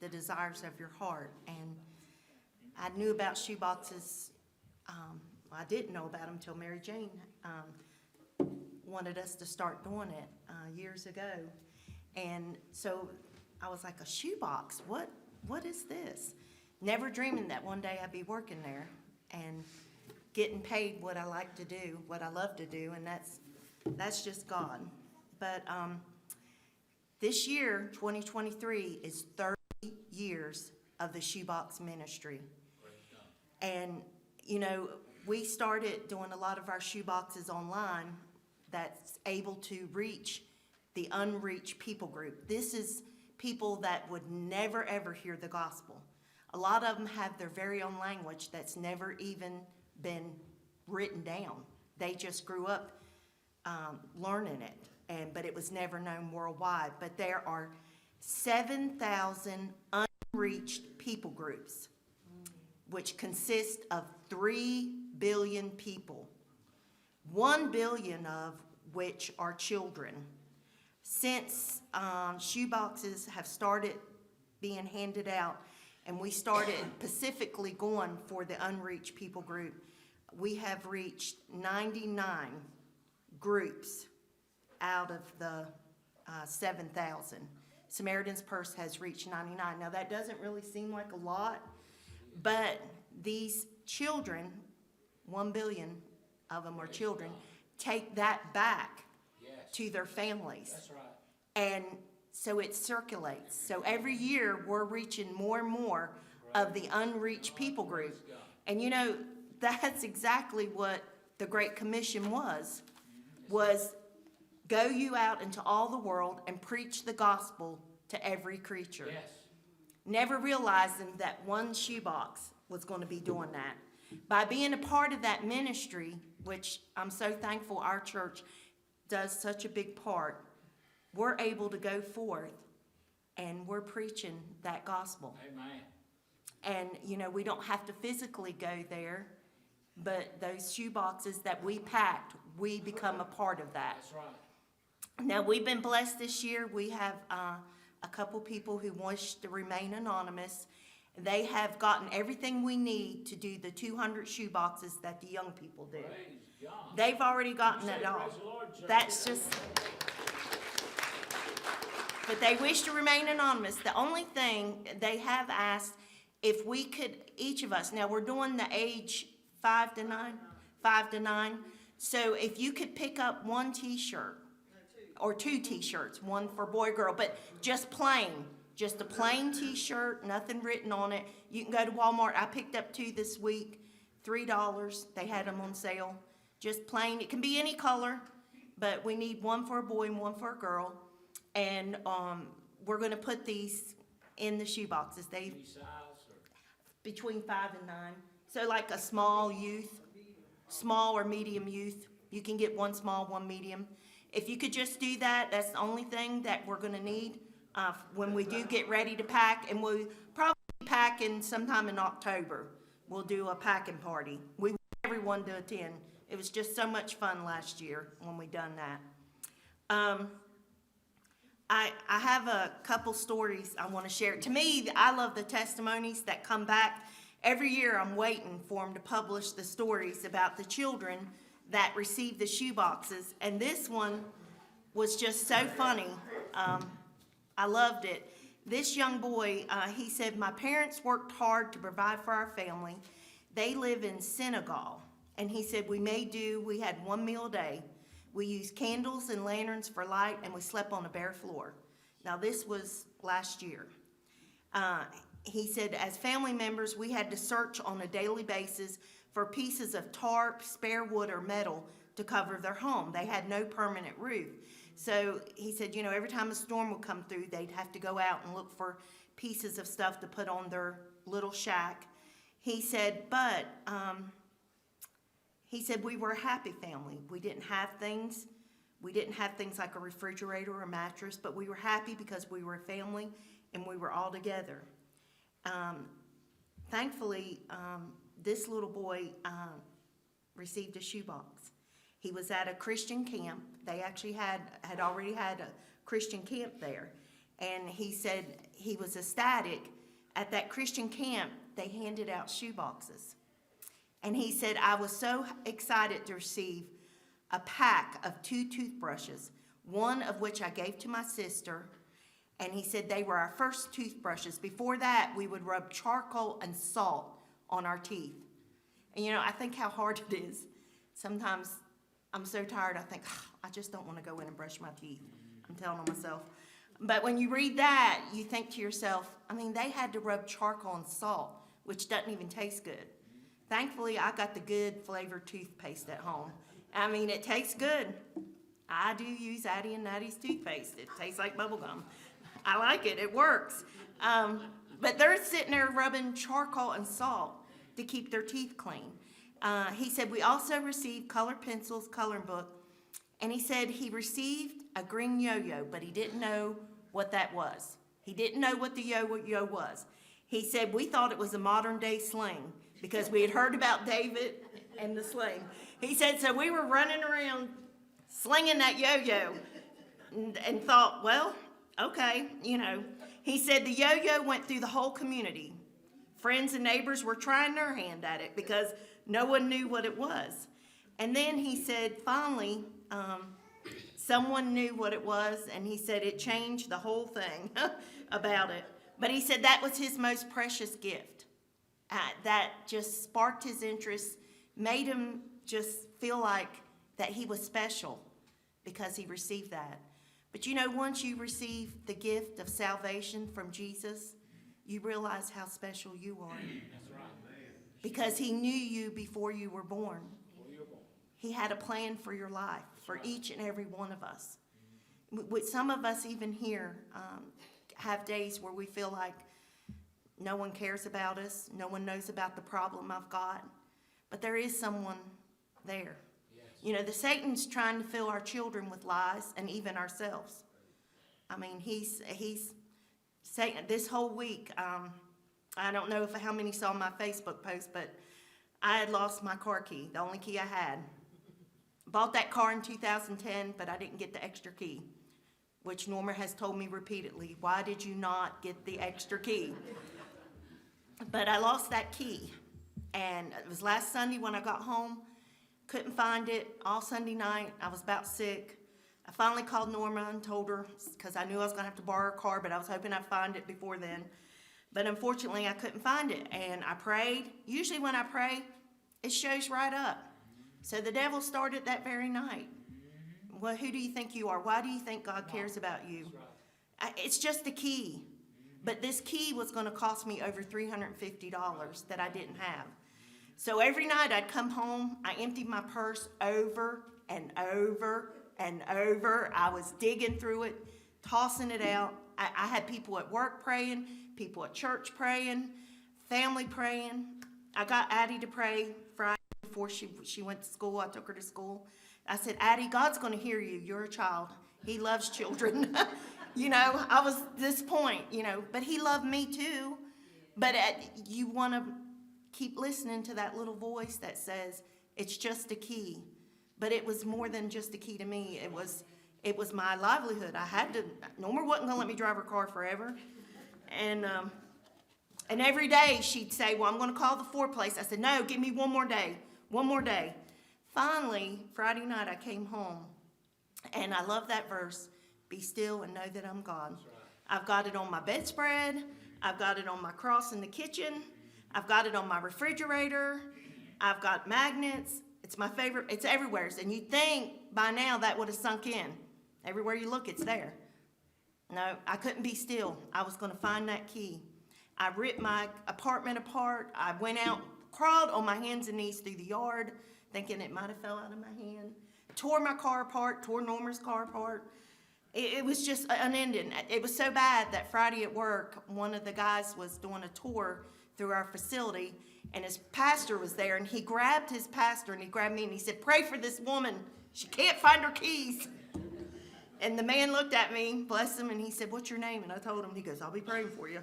the desires of your heart. And I knew about shoeboxes. I didn't know about them until Mary Jane wanted us to start doing it years ago. And so I was like, a shoebox? What is this? Never dreaming that one day I'd be working there and getting paid what I like to do, what I love to do, and that's just God. But this year, 2023, is 30 years of the Shoebox ministry. And, you know, we started doing a lot of our shoeboxes online that's able to reach the unreached people group. This is people that would never, ever hear the gospel. A lot of them have their very own language that's never even been written down. They just grew up learning it, but it was never known worldwide. But there are 7,000 unreached people groups, which consist of 3 billion people, 1 billion of which are children. Since shoeboxes have started being handed out, and we started specifically going for the unreached people group, we have reached 99 groups out of the 7,000. Samaritan's Purse has reached 99. Now that doesn't really seem like a lot, but these children, 1 billion of them are children, take that back to their families. That's right. And so it circulates. So every year we're reaching more and more of the unreached people group. And you know, that's exactly what the Great Commission was go you out into all the world and preach the gospel to every creature. Yes. Never realizing that one shoebox was going to be doing that. By being a part of that ministry, which I'm so thankful our church does such a big part, we're able to go forth and we're preaching that gospel. Amen. And, you know, we don't have to physically go there, but those shoeboxes that we packed, we become a part of that. That's right. Now, we've been blessed this year. We have a couple people who wish to remain anonymous. They have gotten everything we need to do the 200 shoeboxes that the young people do. Praise God. They've already gotten You it say all. praise the Lord, church. That's just... But they wish to remain anonymous. The only thing they have asked, if we could, each of us, now we're doing the age 5 to 9. So if you could pick up one t-shirt, or 2 t-shirts, one for boy or girl, but just plain, just a plain t-shirt, nothing written on it. You can go to Walmart. I picked up 2 this week, $3. They had them on sale. Just plain. It can be any color, but we need one for a boy and one for a girl. And we're going to put these in the shoe boxes. They between 5 and 9. So like a small youth, small or medium youth, you can get one small, one medium. If you could just do that, that's the only thing that we're going to need when we do get ready to pack. And we'll probably be packing sometime in October. We'll do a packing party. We want everyone to attend. It was just so much fun last year when we done that. I have a couple stories I want to share. To me, I love the testimonies that come back. Every year I'm waiting for them to publish the stories about the children that received the shoe boxes. And this one was just so funny. I loved it. This young boy, he said, my parents worked hard to provide for our family. They live in Senegal. And he said, we had 1 meal a day. We used candles and lanterns for light, and we slept on a bare floor. Now, this was last year. He said, as family members, we had to search on a daily basis for pieces of tarp, spare wood, or metal to cover their home. They had no permanent roof. So he said, you know, every time a storm would come through, they'd have to go out and look for pieces of stuff to put on their little shack. He said, but we were a happy family. We didn't have things. We didn't have things like a refrigerator or a mattress, but we were happy because we were a family and we were all together. Thankfully, this little boy received a shoebox. He was at a Christian camp. They actually had already had a Christian camp there. And he said he was ecstatic. At that Christian camp, they handed out shoeboxes. And he said, I was so excited to receive a pack of 2 toothbrushes, one of which I gave to my sister. And he said they were our first toothbrushes. Before that, we would rub charcoal and salt on our teeth. And I think how hard it is. Sometimes I'm so tired, I think, I just don't want to go in and brush my teeth. I'm telling on myself. But when you read that, you think to yourself, they had to rub charcoal and salt, which doesn't even taste good. Thankfully, I got the good flavored toothpaste at home. It tastes good. I do use Addie and Natty's toothpaste. It tastes like bubble gum. I like it. It works. But they're sitting there rubbing charcoal and salt to keep their teeth clean. He said we also received colored pencils, coloring book, and he said he received a green yo-yo, but he didn't know what that was. He didn't know what the yo-yo was. He said we thought it was a modern-day sling because we had heard about David and the sling. He said, so we were running around slinging that yo-yo and thought, well, okay, He said the yo-yo went through the whole community. Friends and neighbors were trying their hand at it because no one knew what it was. And then he said, finally, someone knew what it was, and he said it changed the whole thing about it. But he said that was his most precious gift. That just sparked his interest, made him just feel like that he was special because he received that. But once you receive the gift of salvation from Jesus, you realize how special you are. That's right. Because he knew you before you were born. He had a plan for your life, for each and every one of us. With some of us even here have days where we feel like no one cares about us, no one knows about the problem I've got, but there is someone there. The Satan's trying to fill our children with lies and even ourselves. He's Satan. This whole week, I don't know how many saw my Facebook post, but I had lost my car key, the only key I had. Bought that car in 2010, but I didn't get the extra key, which Norma has told me repeatedly, why did you not get the extra key? But I lost that key, and it was last Sunday when I got home. Couldn't find it all Sunday night. I was about sick. I finally called Norma and told her, because I knew I was going to have to borrow her car, but I was hoping I'd find it before then. But unfortunately, I couldn't find it, and I prayed. Usually when I pray, it shows right up. So the devil started that very night. Well, who do you think you are? Why do you think God cares about you? It's just a key. But this key was going to cost me over $350 that I didn't have. So every night I'd come home, I emptied my purse over and over and over. I was digging through it, tossing it out. I had people at work praying, people at church praying, family praying. I got Addie to pray Friday before she went to school. I took her to school. I said, Addie, God's going to hear you. You're a child. He loves children. I was this point, but he loved me too. But you want to keep listening to that little voice that says, it's just a key. But it was more than just a key to me. It was my livelihood. Norma wasn't going to let me drive her car forever. And every day she'd say, well, I'm going to call the Ford place. I said, no, give me one more day. Finally, Friday night I came home, and I love that verse, be still and know that I'm God. Right. I've got it on my bedspread. I've got it on my cross in the kitchen. I've got it on my refrigerator. I've got magnets. It's my favorite. It's everywhere. And you'd think by now that would have sunk in. Everywhere you look, it's there. No, I couldn't be still. I was going to find that key. I ripped my apartment apart. I went out, crawled on my hands and knees through the yard, thinking it might have fell out of my hand. Tore my car apart, tore Norma's car apart. It was just unending. It was so bad that Friday at work, one of the guys was doing a tour through our facility, and his pastor was there, and he grabbed his pastor, and he grabbed me, and he said, pray for this woman. She can't find her keys. And the man looked at me, bless him, and he said, what's your name? And I told him. He goes, I'll be praying for you.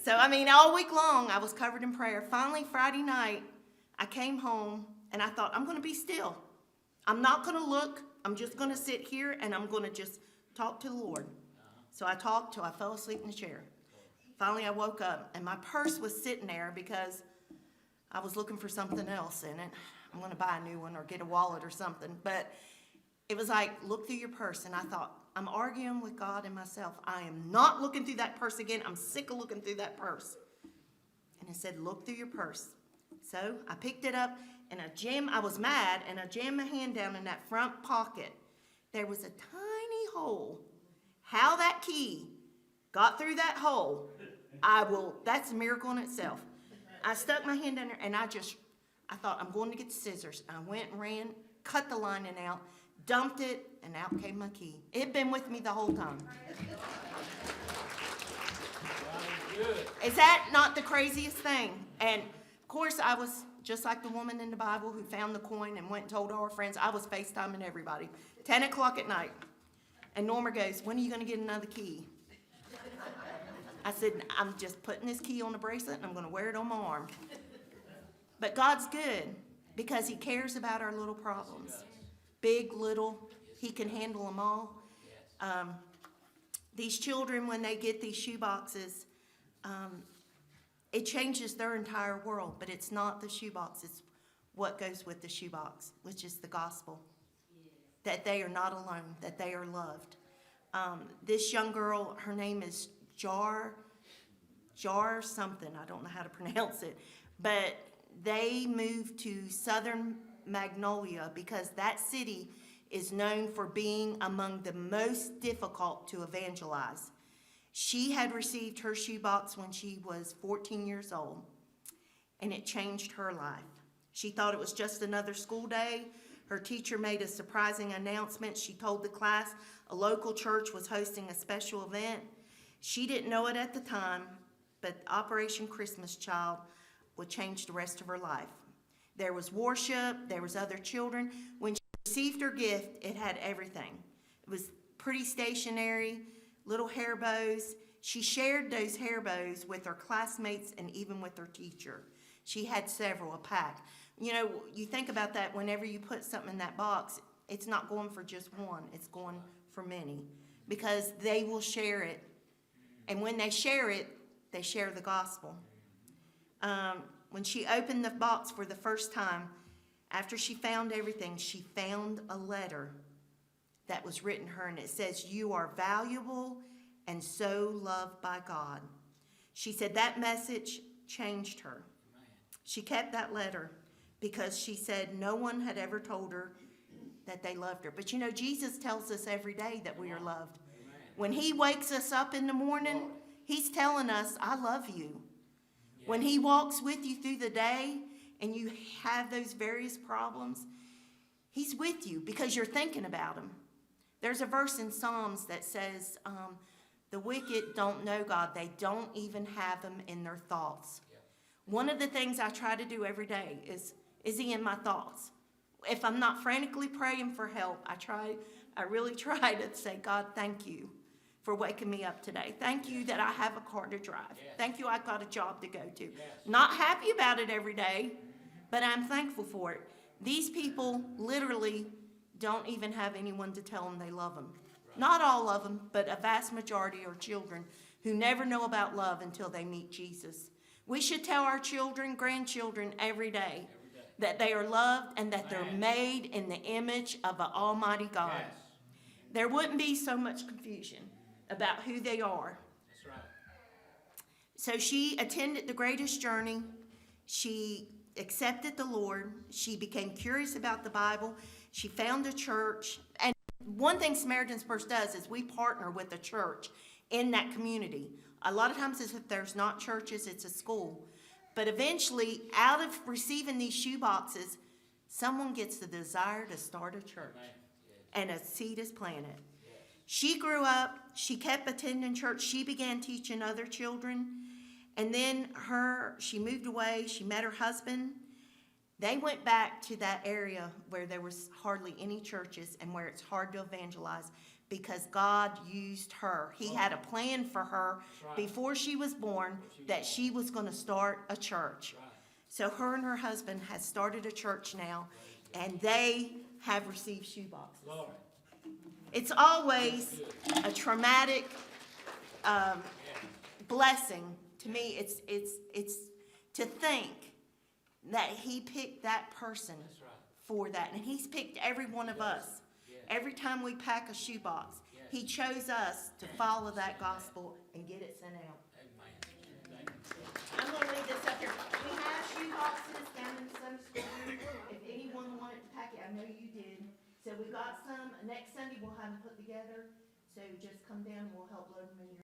So, all week long, I was covered in prayer. Finally, Friday night, I came home, and I thought, I'm going to be still. I'm not going to look. I'm just going to sit here, and I'm going to just talk to the Lord. So I talked till I fell asleep in the chair. Finally, I woke up, and my purse was sitting there because I was looking for something else in it. I'm going to buy a new one or get a wallet or something. But it was like, look through your purse. And I thought, I'm arguing with God and myself. I am not looking through that purse again. I'm sick of looking through that purse. And it said, look through your purse. So I picked it up, and I was mad, and I jammed my hand down in that front pocket. There was a tiny hole. How that key got through that hole, that's a miracle in itself. I stuck my hand in there, and I thought, I'm going to get the scissors. I went and ran, cut the lining out, dumped it, and out came my key. It had been with me the whole time. Is that not the craziest thing? And of course, I was just like the woman in the Bible who found the coin and went and told all her friends. I was FaceTiming everybody. 10 o'clock at night. And Norma goes, when are you going to get another key? I said, I'm just putting this key on a bracelet, and I'm going to wear it on my arm. But God's good because he cares about our little problems. Big, little, he can handle them all. These children, when they get these shoe boxes, it changes their entire world. But it's not the shoe box. It's what goes with the shoe box, which is the gospel. That they are not alone, that they are loved. This young girl, her name is Jar something. I don't know how to pronounce it. But they moved to Southern Magnolia because that city is known for being among the most difficult to evangelize. She had received her shoebox when she was 14 years old, and it changed her life. She thought it was just another school day. Her teacher made a surprising announcement. She told the class a local church was hosting a special event. She didn't know it at the time, but Operation Christmas Child would change the rest of her life. There was worship, there was other children. When she received her gift, it had everything. It was pretty stationery, little hair bows. She shared those hair bows with her classmates and even with her teacher. She had several, a pack. You know, you think about that whenever you put something in that box, it's not going for just one, it's going for many because they will share it. And when they share it, they share the gospel. When she opened the box for the first time, after she found everything, she found a letter that was written to her, and it says, "You are valuable and so loved by God." She said that message changed her. She kept that letter because she said no one had ever told her that they loved her. But you know, Jesus tells us every day that we are loved. When he wakes us up in the morning, he's telling us, I love you. When he walks with you through the day and you have those various problems, he's with you because you're thinking about him. There's a verse in Psalms that says, the wicked don't know God. They don't even have him in their thoughts. One of the things I try to do every day is he in my thoughts? If I'm not frantically praying for help, I really try to say, God, thank you for waking me up today. Thank you that I have a car to drive. Yes. Thank you I got a job to go to. Yes. Not happy about it every day, but I'm thankful for it. These people literally don't even have anyone to tell them they love them. Right. Not all of them, but a vast majority are children who never know about love until they meet Jesus. We should tell our children, grandchildren every day that they are loved and that they're made in the image of an almighty God. Yes. There wouldn't be so much confusion about who they are. That's right. So she attended the greatest journey. She accepted the Lord. She became curious about the Bible. She found a church. And one thing Samaritan's Purse does is we partner with a church in that community. A lot of times if there's not churches, it's a school. But eventually, out of receiving these shoe boxes, someone gets the desire to start a church. And a seed is planted. She grew up, she kept attending church, she began teaching other children, and then she moved away, she met her husband. They went back to that area where there was hardly any churches and where it's hard to evangelize because God used her. He had a plan for her before she was born that she was going to start a church. So her and her husband has started a church now, and they have received shoeboxes. It's always a traumatic blessing. To me, it's to think that he picked that person That's right. for that. And he's picked every one of us. Yes. Every time we pack a shoebox, Yes. he chose us to follow that gospel and get it sent out. Amen. Thank you. I'm gonna leave this up here. We have shoeboxes down in the Sunday school room. If anyone wanted to pack it, I know you did. So we got some. Next Sunday, we'll have them put together. So just come down and we'll help load them in your